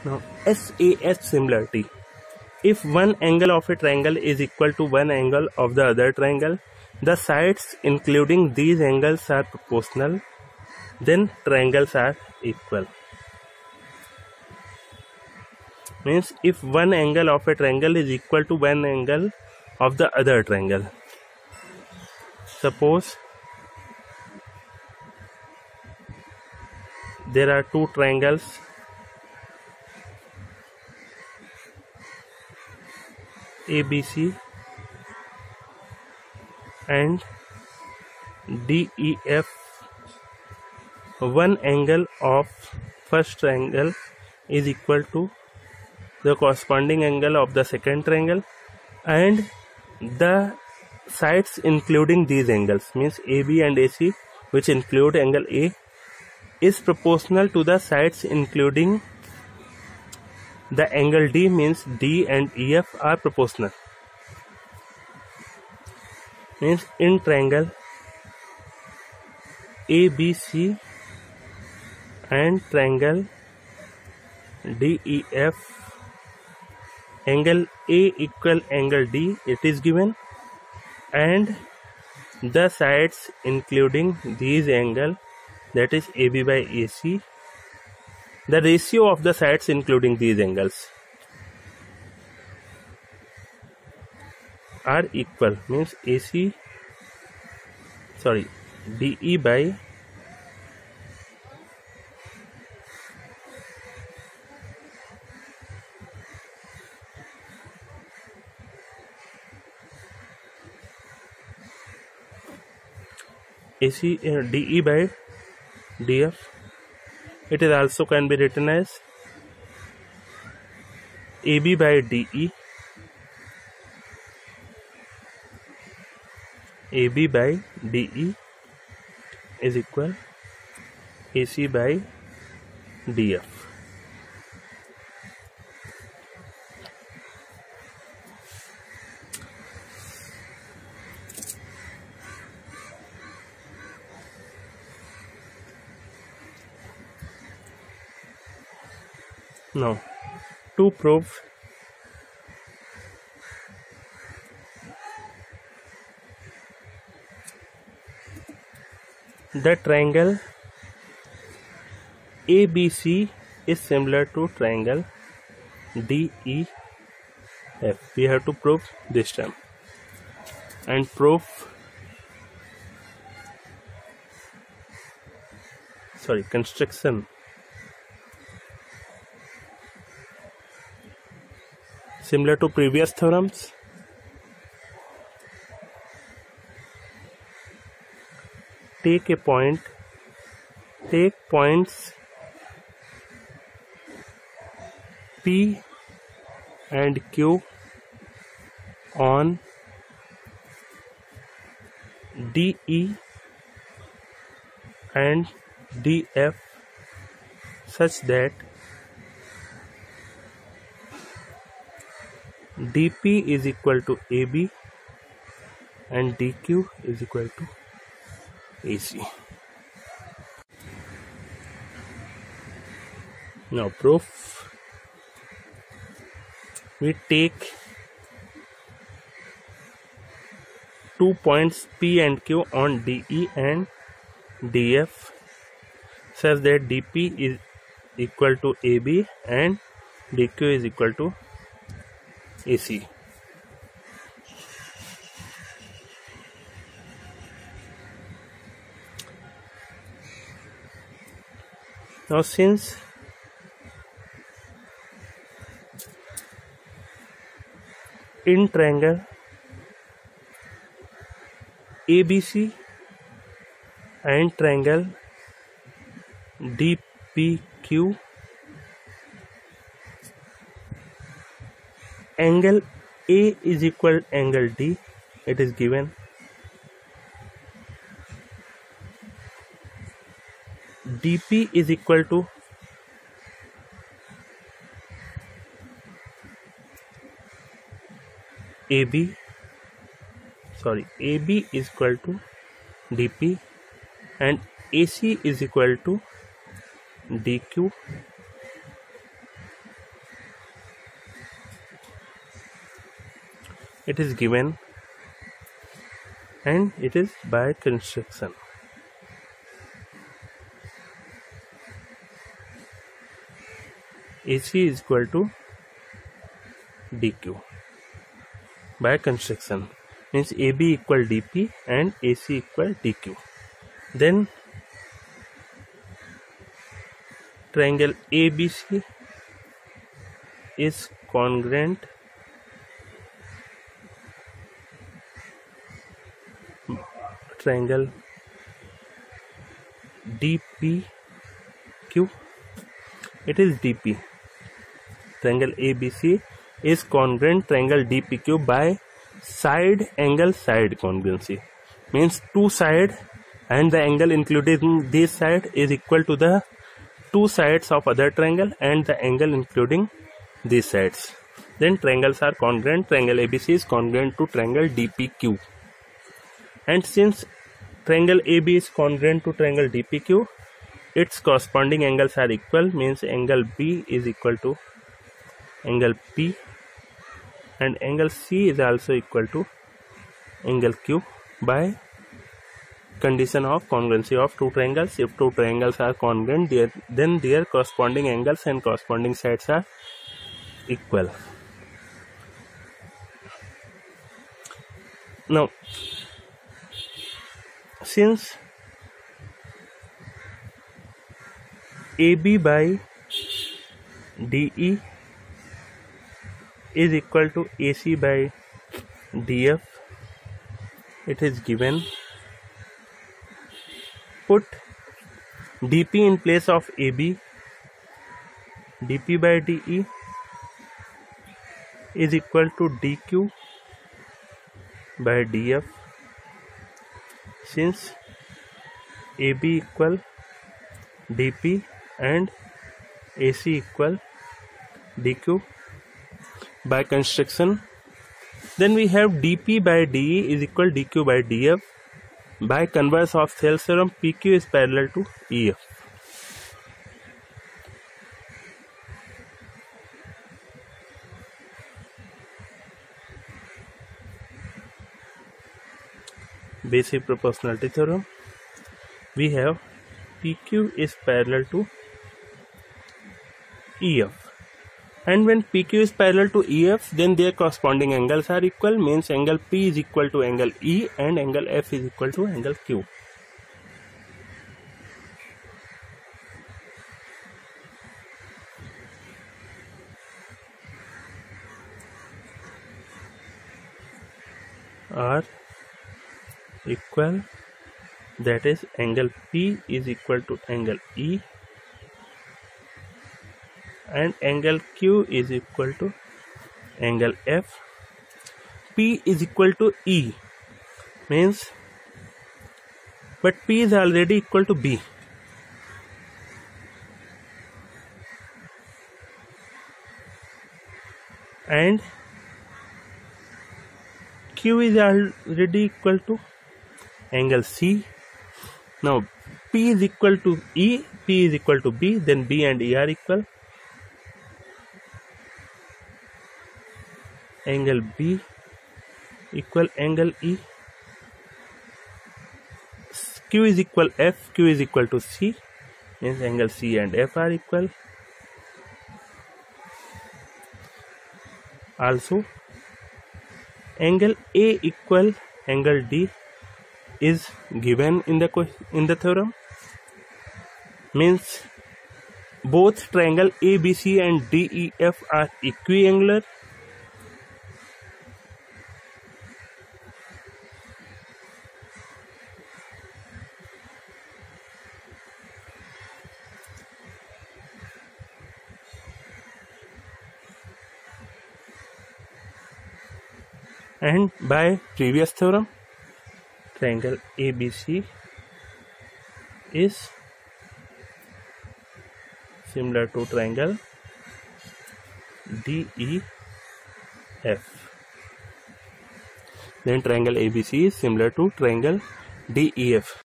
Now SAS similarity. If one angle of a triangle is equal to one angle of the other triangle, the sides including these angles are proportional, then triangles are equal. Means if one angle of a triangle is equal to one angle of the other triangle. Suppose there are two triangles ABC and DEF. One angle of first triangle is equal to the corresponding angle of the second triangle, and the sides including these angles means AB and AC, which include angle A, is proportional to the sides including the angle D, means D and EF are proportional. Means in triangle ABC and triangle DEF, angle A equal angle D, it is given, and the sides including these angle, that is AB by AC, the ratio of the sides including these angles are equal, means DE by AC, DE by DF. It is also can be written as AB by DE, AB by DE is equal AC by DF. Now, to prove the triangle ABC is similar to triangle DEF, we have to prove this term, and construction similar to previous theorems. Take points P and Q on DE and DF such that DP is equal to AB and DQ is equal to AC. Now proof. We take 2 points P and Q on DE and DF such that DP is equal to AB and DQ is equal to AC. Now since in triangle ABC and triangle DPQ, angle A is equal to angle D, it is given. DP is equal to AB is equal to DP and AC is equal to DQ it is given, and it is by construction. AC is equal to DQ by construction, means AB equal DP and AC equal DQ. Then triangle ABC is congruent triangle DPQ. It is DP. Triangle ABC is congruent triangle DPQ by side angle side congruency, means two side and the angle including this side is equal to the two sides of other triangle and the angle including these sides. Then triangles are congruent. Triangle ABC is congruent to triangle DPQ, and since triangle AB is congruent to triangle DPQ, its corresponding angles are equal, means angle B is equal to angle P and angle C is also equal to angle Q by condition of congruency of two triangles. If two triangles are congruent, then their corresponding angles and corresponding sides are equal. Now, since AB by DE is equal to AC by DF, it is given. Put DP in place of AB. DP by DE is equal to DQ by DF. Since AB equal DP and AC equal DQ by construction, then we have DP by DE is equal DQ by DF. By converse of Thales theorem, PQ is parallel to EF. Basic proportionality theorem, we have PQ is parallel to EF, and when PQ is parallel to EF, then their corresponding angles are equal, means angle P is equal to angle E and angle F is equal to angle Q. Are equal, that is angle P is equal to angle E and angle Q is equal to angle F. P is equal to E, means, but P is already equal to B, and Q is already equal to angle C. Now P is equal to E, P is equal to B, then B and E are equal. Angle B equal angle E. Q is equal F, Q is equal to C, means angle C and F are equal. Also angle A equal angle D is given in the theorem, means both triangle ABC and DEF are equiangular. And by previous theorem, triangle ABC is similar to triangle DEF. Then triangle ABC is similar to triangle DEF.